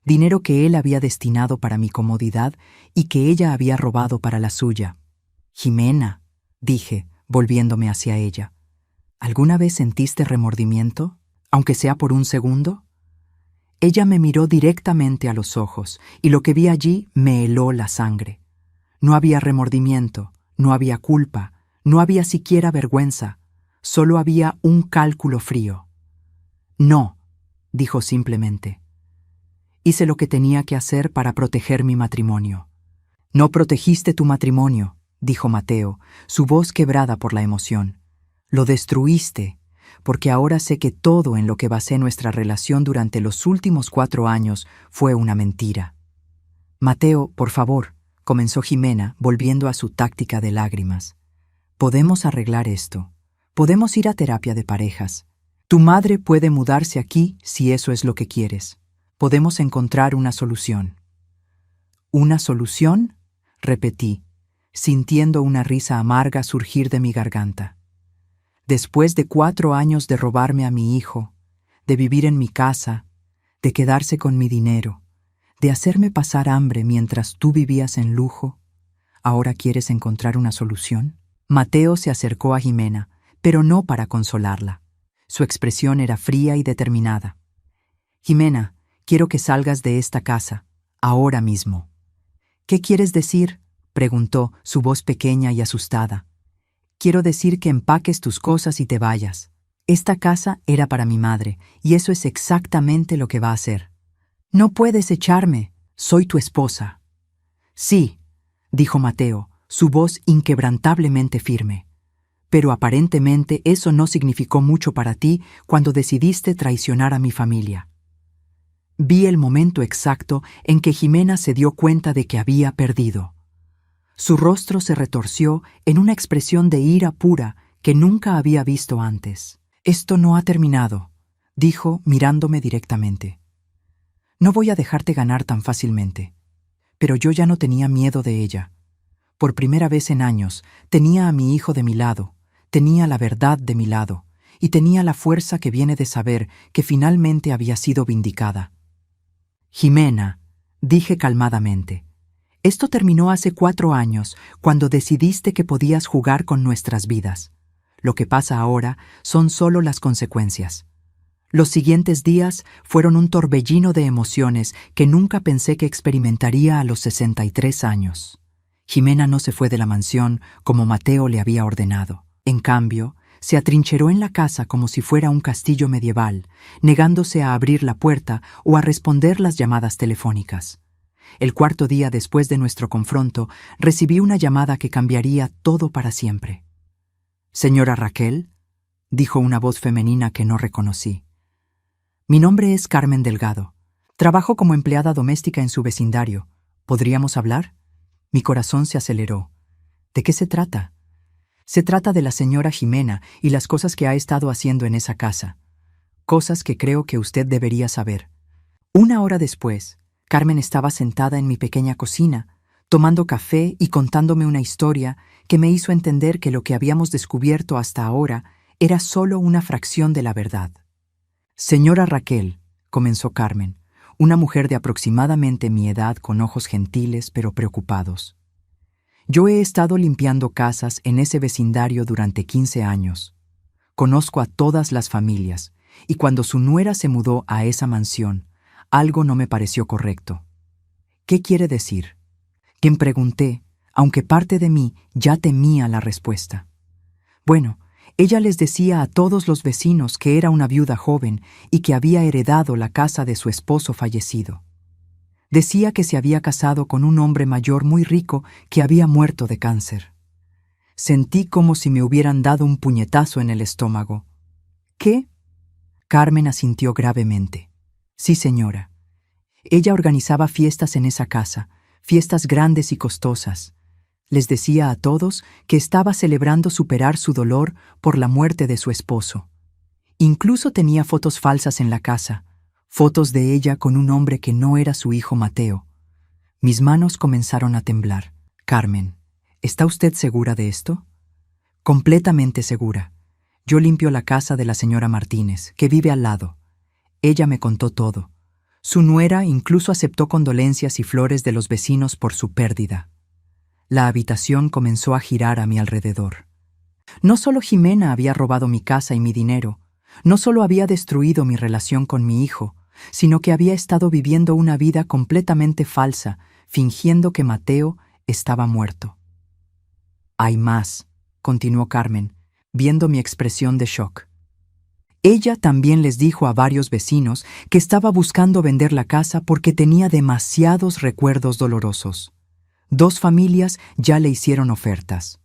dinero que él había destinado para mi comodidad y que ella había robado para la suya. Jimena, dije, volviéndome hacia ella, ¿alguna vez sentiste remordimiento, aunque sea por un segundo? Ella me miró directamente a los ojos, y lo que vi allí me heló la sangre. No había remordimiento, no había culpa, no había siquiera vergüenza, solo había un cálculo frío. No, dijo simplemente. Hice lo que tenía que hacer para proteger mi matrimonio. No protegiste tu matrimonio, dijo Mateo, su voz quebrada por la emoción. Lo destruiste, porque ahora sé que todo en lo que basé nuestra relación durante los últimos 4 años fue una mentira. Mateo, por favor, comenzó Jimena, volviendo a su táctica de lágrimas. Podemos arreglar esto. Podemos ir a terapia de parejas. Tu madre puede mudarse aquí si eso es lo que quieres. Podemos encontrar una solución. ¿Una solución?, repetí, sintiendo una risa amarga surgir de mi garganta. Después de 4 años de robarme a mi hijo, de vivir en mi casa, de quedarse con mi dinero, de hacerme pasar hambre mientras tú vivías en lujo, ¿ahora quieres encontrar una solución? Mateo se acercó a Jimena, pero no para consolarla. Su expresión era fría y determinada. Jimena, Quiero que salgas de esta casa, ahora mismo. ¿Qué quieres decir?, preguntó, su voz pequeña y asustada. Quiero decir que empaques tus cosas y te vayas. Esta casa era para mi madre, y eso es exactamente lo que va a hacer. No puedes echarme, soy tu esposa. Sí, dijo Mateo, su voz inquebrantablemente firme. Pero aparentemente eso no significó mucho para ti cuando decidiste traicionar a mi familia. Vi el momento exacto en que Jimena se dio cuenta de que había perdido. Su rostro se retorció en una expresión de ira pura que nunca había visto antes. Esto no ha terminado, dijo mirándome directamente. No voy a dejarte ganar tan fácilmente. Pero yo ya no tenía miedo de ella. Por primera vez en años, tenía a mi hijo de mi lado, tenía la verdad de mi lado, y tenía la fuerza que viene de saber que finalmente había sido vindicada. Jimena, dije calmadamente, esto terminó hace 4 años, cuando decidiste que podías jugar con nuestras vidas. Lo que pasa ahora son solo las consecuencias. Los siguientes días fueron un torbellino de emociones que nunca pensé que experimentaría a los 63 años. Jimena no se fue de la mansión como Mateo le había ordenado. En cambio, se atrincheró en la casa como si fuera un castillo medieval, negándose a abrir la puerta o a responder las llamadas telefónicas. El 4.º día después de nuestro confronto, recibí una llamada que cambiaría todo para siempre. «Señora Raquel», dijo una voz femenina que no reconocí. «Mi nombre es Carmen Delgado. Trabajo como empleada doméstica en su vecindario. ¿Podríamos hablar?» Mi corazón se aceleró. ¿De qué se trata? Se trata de la señora Jimena y las cosas que ha estado haciendo en esa casa. Cosas que creo que usted debería saber. 1 hora después, Carmen estaba sentada en mi pequeña cocina, tomando café y contándome una historia que me hizo entender que lo que habíamos descubierto hasta ahora era solo una fracción de la verdad. «Señora Raquel», comenzó Carmen, una mujer de aproximadamente mi edad con ojos gentiles pero preocupados. «Yo he estado limpiando casas en ese vecindario durante 15 años. Conozco a todas las familias, y cuando su nuera se mudó a esa mansión, algo no me pareció correcto». «¿Qué quiere decir?», quien pregunté, aunque parte de mí ya temía la respuesta. Bueno, ella les decía a todos los vecinos que era una viuda joven y que había heredado la casa de su esposo fallecido. Decía que se había casado con un hombre mayor muy rico que había muerto de cáncer. Sentí como si me hubieran dado un puñetazo en el estómago. «¿Qué?», Carmen asintió gravemente. «Sí, señora. Ella organizaba fiestas en esa casa, fiestas grandes y costosas. Les decía a todos que estaba celebrando superar su dolor por la muerte de su esposo. Incluso tenía fotos falsas en la casa, fotos de ella con un hombre que no era su hijo Mateo». Mis manos comenzaron a temblar. «Carmen, ¿está usted segura de esto?» «Completamente segura. Yo limpio la casa de la señora Martínez, que vive al lado. Ella me contó todo. Su nuera incluso aceptó condolencias y flores de los vecinos por su pérdida». La habitación comenzó a girar a mi alrededor. No solo Jimena había robado mi casa y mi dinero, no solo había destruido mi relación con mi hijo, sino que había estado viviendo una vida completamente falsa, fingiendo que Mateo estaba muerto. «Hay más», continuó Carmen, viendo mi expresión de shock. «Ella también les dijo a varios vecinos que estaba buscando vender la casa porque tenía demasiados recuerdos dolorosos. 2 familias ya le hicieron ofertas».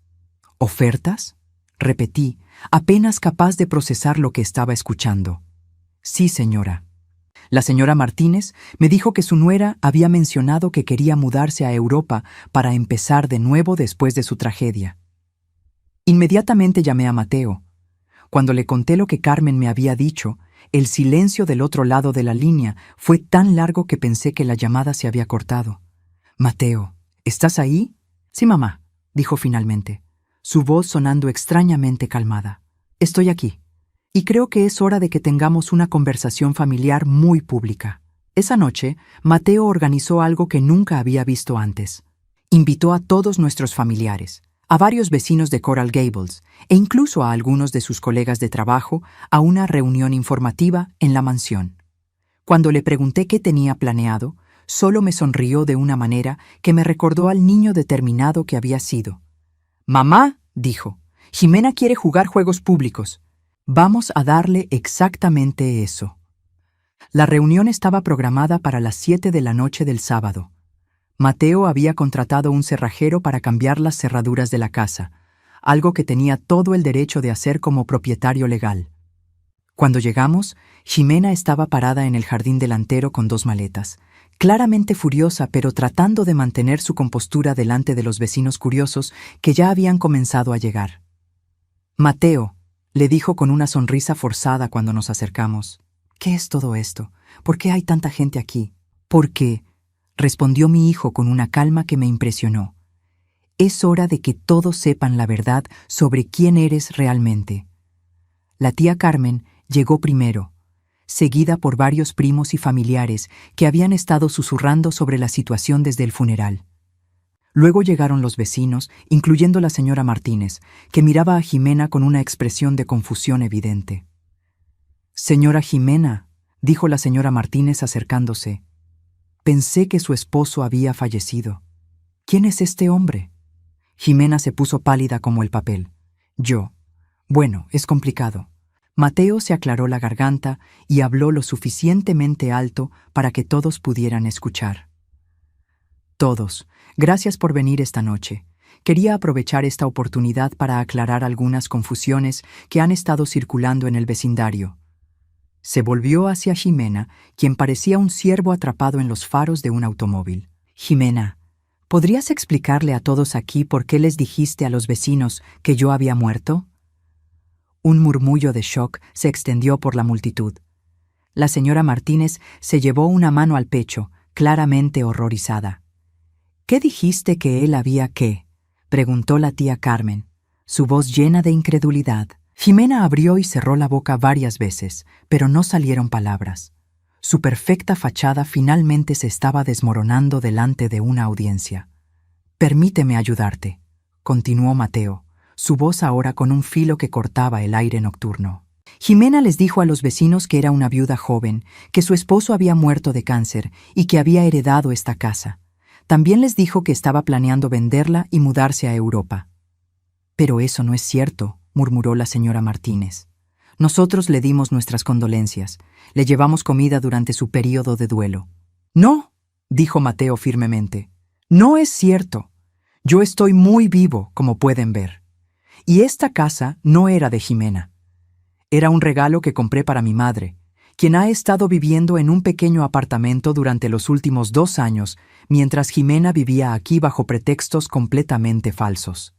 «¿Ofertas?», repetí, apenas capaz de procesar lo que estaba escuchando. «Sí, señora. La señora Martínez me dijo que su nuera había mencionado que quería mudarse a Europa para empezar de nuevo después de su tragedia. Inmediatamente llamé a Mateo. Cuando le conté lo que Carmen me había dicho, el silencio del otro lado de la línea fue tan largo que pensé que la llamada se había cortado. «Mateo, ¿estás ahí?» «Sí, mamá», dijo finalmente, su voz sonando extrañamente calmada. «Estoy aquí. Y creo que es hora de que tengamos una conversación familiar muy pública». Esa noche, Mateo organizó algo que nunca había visto antes. Invitó a todos nuestros familiares, a varios vecinos de Coral Gables e incluso a algunos de sus colegas de trabajo a una reunión informativa en la mansión. Cuando le pregunté qué tenía planeado, solo me sonrió de una manera que me recordó al niño determinado que había sido. «Mamá», dijo, «Jimena quiere jugar juegos públicos. Vamos a darle exactamente eso». La reunión estaba programada para las 7 de la noche del sábado. Mateo había contratado un cerrajero para cambiar las cerraduras de la casa, algo que tenía todo el derecho de hacer como propietario legal. Cuando llegamos, Jimena estaba parada en el jardín delantero con 2 maletas, claramente furiosa pero tratando de mantener su compostura delante de los vecinos curiosos que ya habían comenzado a llegar. «Mateo», le dijo con una sonrisa forzada cuando nos acercamos, «¿qué es todo esto? ¿Por qué hay tanta gente aquí?» «Porque», respondió mi hijo con una calma que me impresionó, «es hora de que todos sepan la verdad sobre quién eres realmente». La tía Carmen llegó primero, seguida por varios primos y familiares que habían estado susurrando sobre la situación desde el funeral. Luego llegaron los vecinos, incluyendo la señora Martínez, que miraba a Jimena con una expresión de confusión evidente. «Señora Jimena», dijo la señora Martínez acercándose, «pensé que su esposo había fallecido. ¿Quién es este hombre?» Jimena se puso pálida como el papel. Bueno, es complicado». Mateo se aclaró la garganta y habló lo suficientemente alto para que todos pudieran escuchar. «Todos, gracias por venir esta noche. Quería aprovechar esta oportunidad para aclarar algunas confusiones que han estado circulando en el vecindario». Se volvió hacia Jimena, quien parecía un ciervo atrapado en los faros de un automóvil. «Jimena, ¿podrías explicarle a todos aquí por qué les dijiste a los vecinos que yo había muerto?» Un murmullo de shock se extendió por la multitud. La señora Martínez se llevó una mano al pecho, claramente horrorizada. «¿Qué dijiste que él había qué?», preguntó la tía Carmen, su voz llena de incredulidad. Jimena abrió y cerró la boca varias veces, pero no salieron palabras. Su perfecta fachada finalmente se estaba desmoronando delante de una audiencia. «Permíteme ayudarte», continuó Mateo, su voz ahora con un filo que cortaba el aire nocturno. Jimena les dijo a los vecinos que era una viuda joven, que su esposo había muerto de cáncer y que había heredado esta casa. También les dijo que estaba planeando venderla y mudarse a Europa. «Pero eso no es cierto», murmuró la señora Martínez. «Nosotros le dimos nuestras condolencias, le llevamos comida durante su período de duelo». «No», dijo Mateo firmemente, «no es cierto. Yo estoy muy vivo, como pueden ver. Y esta casa no era de Jimena. Era un regalo que compré para mi madre, quien ha estado viviendo en un pequeño apartamento durante los últimos 2 años, mientras Jimena vivía aquí bajo pretextos completamente falsos».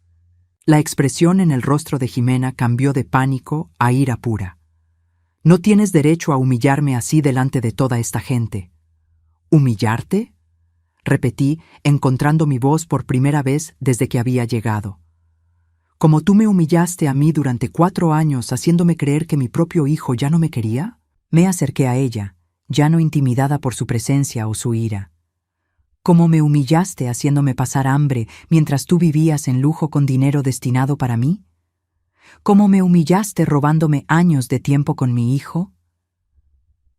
La expresión en el rostro de Jimena cambió de pánico a ira pura. «No tienes derecho a humillarme así delante de toda esta gente». «¿Humillarte?», repetí, encontrando mi voz por primera vez desde que había llegado. «¿Como tú me humillaste a mí durante 4 años haciéndome creer que mi propio hijo ya no me quería?» Me acerqué a ella, ya no intimidada por su presencia o su ira. «¿Cómo me humillaste haciéndome pasar hambre mientras tú vivías en lujo con dinero destinado para mí? ¿Cómo me humillaste robándome años de tiempo con mi hijo?»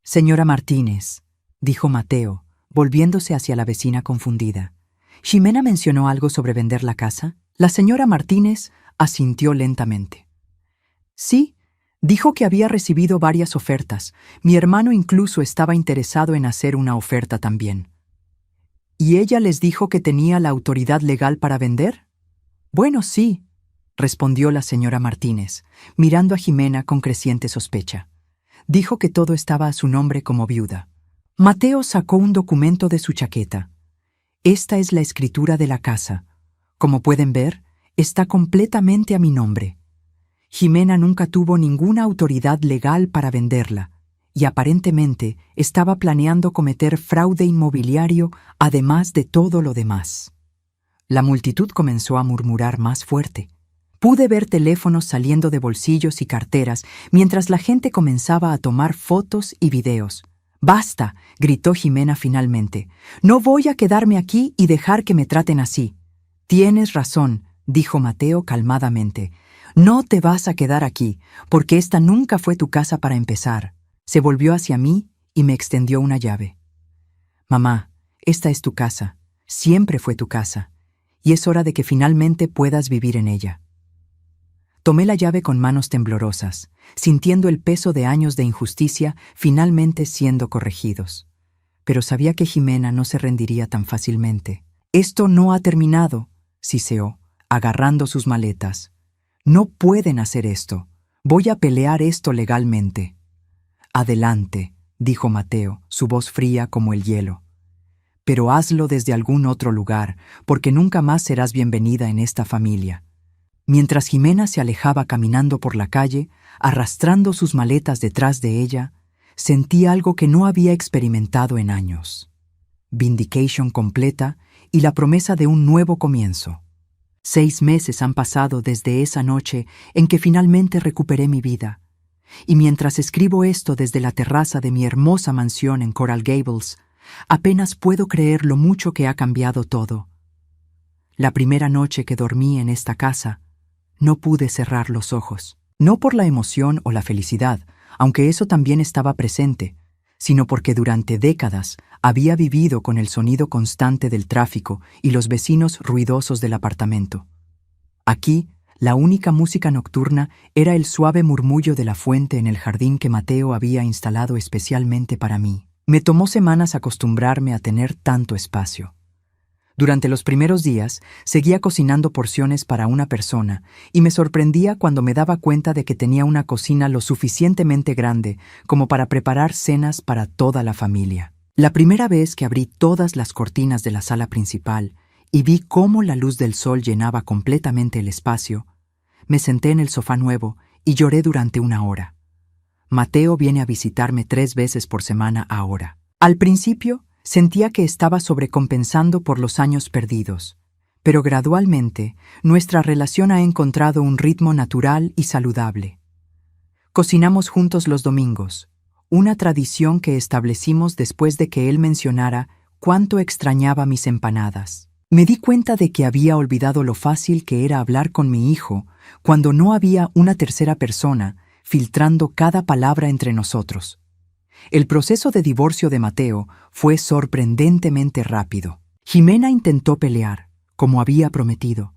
«Señora Martínez», dijo Mateo, volviéndose hacia la vecina confundida, «¿Jimena mencionó algo sobre vender la casa?» La señora Martínez asintió lentamente. «Sí, dijo que había recibido varias ofertas. Mi hermano incluso estaba interesado en hacer una oferta también». «¿Y ella les dijo que tenía la autoridad legal para vender?» «Bueno, sí», respondió la señora Martínez, mirando a Jimena con creciente sospecha. «Dijo que todo estaba a su nombre como viuda». Mateo sacó un documento de su chaqueta. «Esta es la escritura de la casa. Como pueden ver, está completamente a mi nombre. Jimena nunca tuvo ninguna autoridad legal para venderla, y aparentemente estaba planeando cometer fraude inmobiliario además de todo lo demás». La multitud comenzó a murmurar más fuerte. Pude ver teléfonos saliendo de bolsillos y carteras mientras la gente comenzaba a tomar fotos y videos. «Basta», gritó Jimena finalmente. «No voy a quedarme aquí y dejar que me traten así». «Tienes razón», dijo Mateo calmadamente. «No te vas a quedar aquí, porque esta nunca fue tu casa para empezar». Se volvió hacia mí y me extendió una llave. Mamá, esta es tu casa, siempre fue tu casa, y es hora de que finalmente puedas vivir en ella. Tomé la llave con manos temblorosas, sintiendo el peso de años de injusticia finalmente siendo corregidos. Pero sabía que Jimena no se rendiría tan fácilmente. Esto no ha terminado, siseó, agarrando sus maletas. No pueden hacer esto. Voy a pelear esto legalmente. Adelante, dijo Mateo, su voz fría como el hielo. Pero hazlo desde algún otro lugar, porque nunca más serás bienvenida en esta familia. Mientras Jimena se alejaba caminando por la calle, arrastrando sus maletas detrás de ella, sentí algo que no había experimentado en años. Vindication completa y la promesa de un nuevo comienzo. 6 meses han pasado desde esa noche en que finalmente recuperé mi vida. Y mientras escribo esto desde la terraza de mi hermosa mansión en Coral Gables, apenas puedo creer lo mucho que ha cambiado todo. La primera noche que dormí en esta casa, no pude cerrar los ojos. No por la emoción o la felicidad, aunque eso también estaba presente, sino porque durante décadas había vivido con el sonido constante del tráfico y los vecinos ruidosos del apartamento. Aquí, la única música nocturna era el suave murmullo de la fuente en el jardín que Mateo había instalado especialmente para mí. Me tomó semanas acostumbrarme a tener tanto espacio. Durante los primeros días, seguía cocinando porciones para una persona y me sorprendía cuando me daba cuenta de que tenía una cocina lo suficientemente grande como para preparar cenas para toda la familia. La primera vez que abrí todas las cortinas de la sala principal y vi cómo la luz del sol llenaba completamente el espacio, me senté en el sofá nuevo y lloré durante 1 hora. Mateo viene a visitarme 3 veces por semana ahora. Al principio, sentía que estaba sobrecompensando por los años perdidos, pero gradualmente nuestra relación ha encontrado un ritmo natural y saludable. Cocinamos juntos los domingos, una tradición que establecimos después de que él mencionara cuánto extrañaba mis empanadas. Me di cuenta de que había olvidado lo fácil que era hablar con mi hijo cuando no había una tercera persona filtrando cada palabra entre nosotros. El proceso de divorcio de Mateo fue sorprendentemente rápido. Jimena intentó pelear, como había prometido,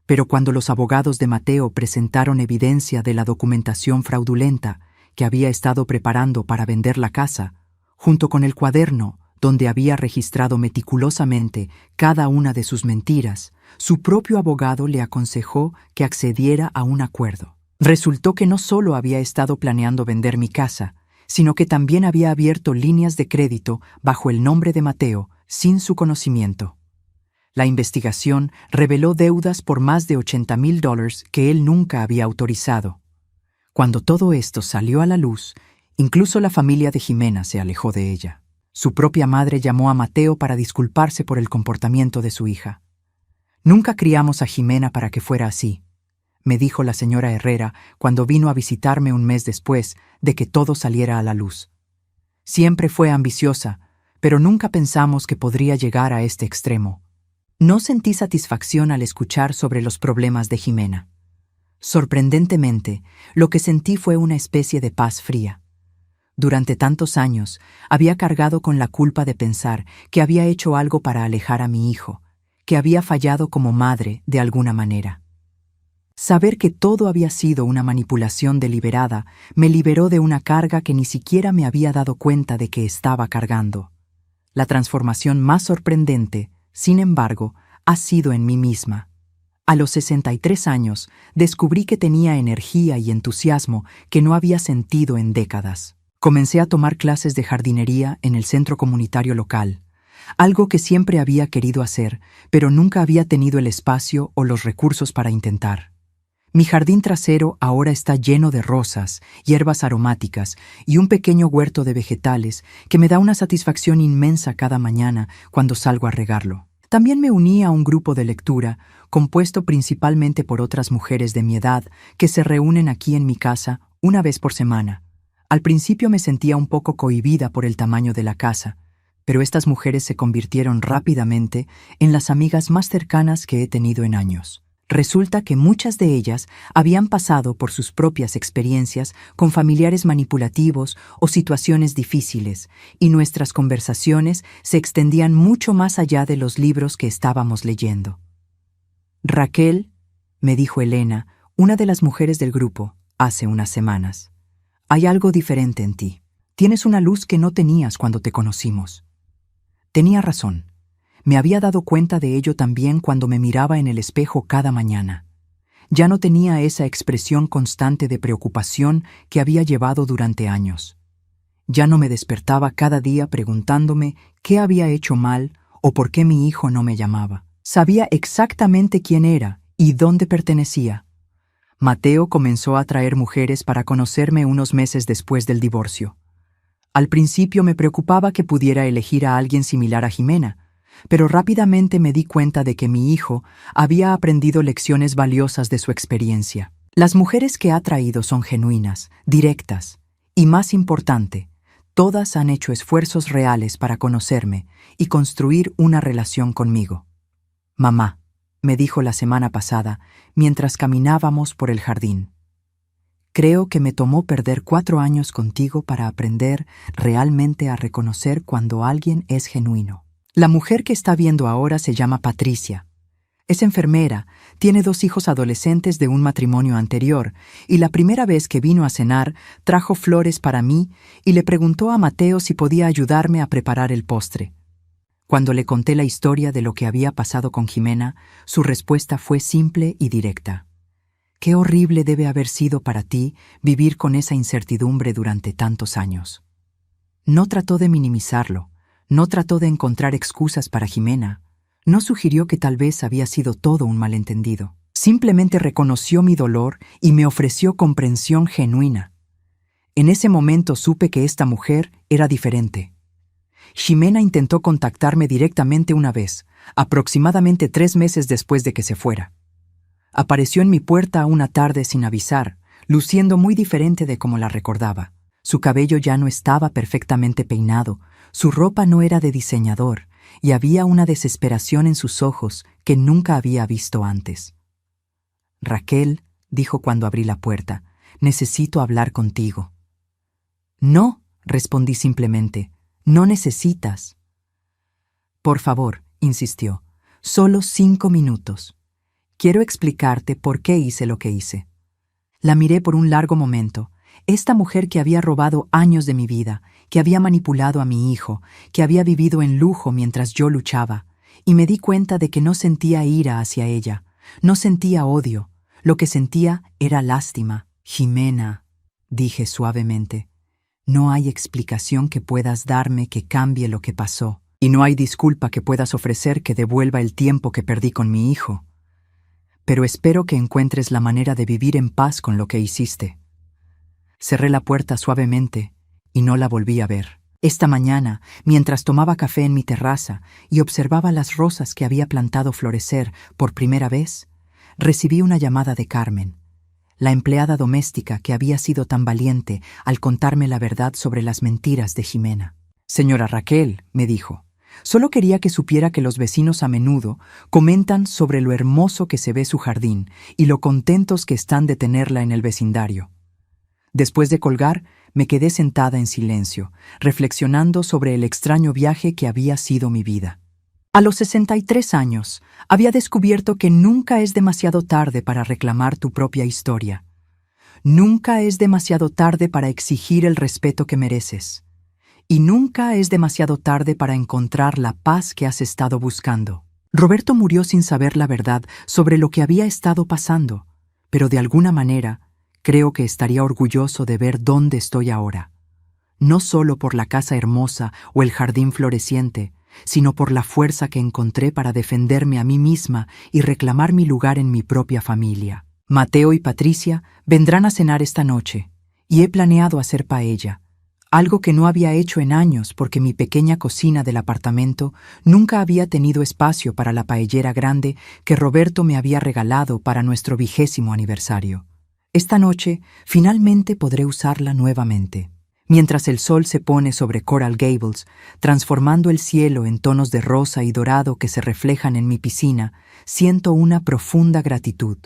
pero cuando los abogados de Mateo presentaron evidencia de la documentación fraudulenta que había estado preparando para vender la casa, junto con el cuaderno donde había registrado meticulosamente cada una de sus mentiras, su propio abogado le aconsejó que accediera a un acuerdo. Resultó que no solo había estado planeando vender mi casa, sino que también había abierto líneas de crédito bajo el nombre de Mateo sin su conocimiento. La investigación reveló deudas por más de $80,000 que él nunca había autorizado. Cuando todo esto salió a la luz, incluso la familia de Jimena se alejó de ella. Su propia madre llamó a Mateo para disculparse por el comportamiento de su hija. «Nunca criamos a Jimena para que fuera así», me dijo la señora Herrera cuando vino a visitarme un mes después de que todo saliera a la luz. Siempre fue ambiciosa, pero nunca pensamos que podría llegar a este extremo. No sentí satisfacción al escuchar sobre los problemas de Jimena. Sorprendentemente, lo que sentí fue una especie de paz fría. Durante tantos años, había cargado con la culpa de pensar que había hecho algo para alejar a mi hijo, que había fallado como madre de alguna manera. Saber que todo había sido una manipulación deliberada me liberó de una carga que ni siquiera me había dado cuenta de que estaba cargando. La transformación más sorprendente, sin embargo, ha sido en mí misma. A los 63 años, descubrí que tenía energía y entusiasmo que no había sentido en décadas. Comencé a tomar clases de jardinería en el centro comunitario local, algo que siempre había querido hacer, pero nunca había tenido el espacio o los recursos para intentar. Mi jardín trasero ahora está lleno de rosas, hierbas aromáticas y un pequeño huerto de vegetales que me da una satisfacción inmensa cada mañana cuando salgo a regarlo. También me uní a un grupo de lectura, compuesto principalmente por otras mujeres de mi edad que se reúnen aquí en mi casa 1 vez por semana. Al principio me sentía un poco cohibida por el tamaño de la casa, pero estas mujeres se convirtieron rápidamente en las amigas más cercanas que he tenido en años. Resulta que muchas de ellas habían pasado por sus propias experiencias con familiares manipulativos o situaciones difíciles, y nuestras conversaciones se extendían mucho más allá de los libros que estábamos leyendo. Raquel, me dijo Elena, una de las mujeres del grupo, hace unas semanas. Hay algo diferente en ti. Tienes una luz que no tenías cuando te conocimos. Tenía razón. Me había dado cuenta de ello también cuando me miraba en el espejo cada mañana. Ya no tenía esa expresión constante de preocupación que había llevado durante años. Ya no me despertaba cada día preguntándome qué había hecho mal o por qué mi hijo no me llamaba. Sabía exactamente quién era y dónde pertenecía. Mateo comenzó a traer mujeres para conocerme unos meses después del divorcio. Al principio me preocupaba que pudiera elegir a alguien similar a Jimena, pero rápidamente me di cuenta de que mi hijo había aprendido lecciones valiosas de su experiencia. Las mujeres que ha traído son genuinas, directas, y más importante, todas han hecho esfuerzos reales para conocerme y construir una relación conmigo. Mamá, me dijo la semana pasada, mientras caminábamos por el jardín. Creo que me tomó perder 4 años contigo para aprender realmente a reconocer cuando alguien es genuino. La mujer que está viendo ahora se llama Patricia. Es enfermera, tiene 2 hijos adolescentes de un matrimonio anterior, y la primera vez que vino a cenar trajo flores para mí y le preguntó a Mateo si podía ayudarme a preparar el postre. Cuando le conté la historia de lo que había pasado con Jimena, su respuesta fue simple y directa. Qué horrible debe haber sido para ti vivir con esa incertidumbre durante tantos años. No trató de minimizarlo. No trató de encontrar excusas para Jimena, no sugirió que tal vez había sido todo un malentendido. Simplemente reconoció mi dolor y me ofreció comprensión genuina. En ese momento supe que esta mujer era diferente. Jimena intentó contactarme directamente una vez, aproximadamente 3 meses después de que se fuera. Apareció en mi puerta una tarde sin avisar, luciendo muy diferente de como la recordaba. Su cabello ya no estaba perfectamente peinado, su ropa no era de diseñador, y había una desesperación en sus ojos que nunca había visto antes. Raquel, dijo cuando abrí la puerta, necesito hablar contigo. No, respondí simplemente, no necesitas. Por favor, insistió, solo 5 minutos. Quiero explicarte por qué hice lo que hice. La miré por un largo momento. Esta mujer que había robado años de mi vida, que había manipulado a mi hijo, que había vivido en lujo mientras yo luchaba, y me di cuenta de que no sentía ira hacia ella, no sentía odio, lo que sentía era lástima. Jimena, dije suavemente, no hay explicación que puedas darme que cambie lo que pasó, y no hay disculpa que puedas ofrecer que devuelva el tiempo que perdí con mi hijo. Pero espero que encuentres la manera de vivir en paz con lo que hiciste. Cerré la puerta suavemente y no la volví a ver. Esta mañana, mientras tomaba café en mi terraza y observaba las rosas que había plantado florecer por primera vez, recibí una llamada de Carmen, la empleada doméstica que había sido tan valiente al contarme la verdad sobre las mentiras de Jimena. Señora Raquel, me dijo, solo quería que supiera que los vecinos a menudo comentan sobre lo hermoso que se ve su jardín y lo contentos que están de tenerla en el vecindario. Después de colgar, me quedé sentada en silencio, reflexionando sobre el extraño viaje que había sido mi vida. A los 63 años, había descubierto que nunca es demasiado tarde para reclamar tu propia historia. Nunca es demasiado tarde para exigir el respeto que mereces. Y nunca es demasiado tarde para encontrar la paz que has estado buscando. Roberto murió sin saber la verdad sobre lo que había estado pasando, pero de alguna manera, creo que estaría orgulloso de ver dónde estoy ahora. No solo por la casa hermosa o el jardín floreciente, sino por la fuerza que encontré para defenderme a mí misma y reclamar mi lugar en mi propia familia. Mateo y Patricia vendrán a cenar esta noche, y he planeado hacer paella, algo que no había hecho en años porque mi pequeña cocina del apartamento nunca había tenido espacio para la paellera grande que Roberto me había regalado para nuestro 20º aniversario. Esta noche, finalmente podré usarla nuevamente. Mientras el sol se pone sobre Coral Gables, transformando el cielo en tonos de rosa y dorado que se reflejan en mi piscina, siento una profunda gratitud.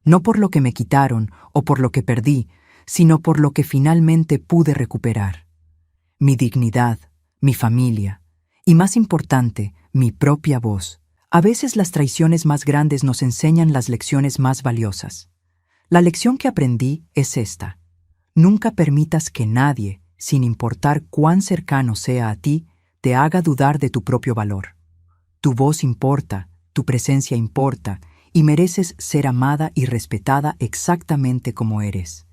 No por lo que me quitaron o por lo que perdí, sino por lo que finalmente pude recuperar. Mi dignidad, mi familia y, más importante, mi propia voz. A veces las traiciones más grandes nos enseñan las lecciones más valiosas. La lección que aprendí es esta. Nunca permitas que nadie, sin importar cuán cercano sea a ti, te haga dudar de tu propio valor. Tu voz importa, tu presencia importa, y mereces ser amada y respetada exactamente como eres.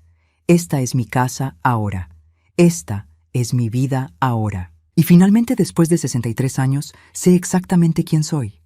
Esta es mi casa ahora. Esta es mi vida ahora. Y finalmente, después de 63 años, sé exactamente quién soy.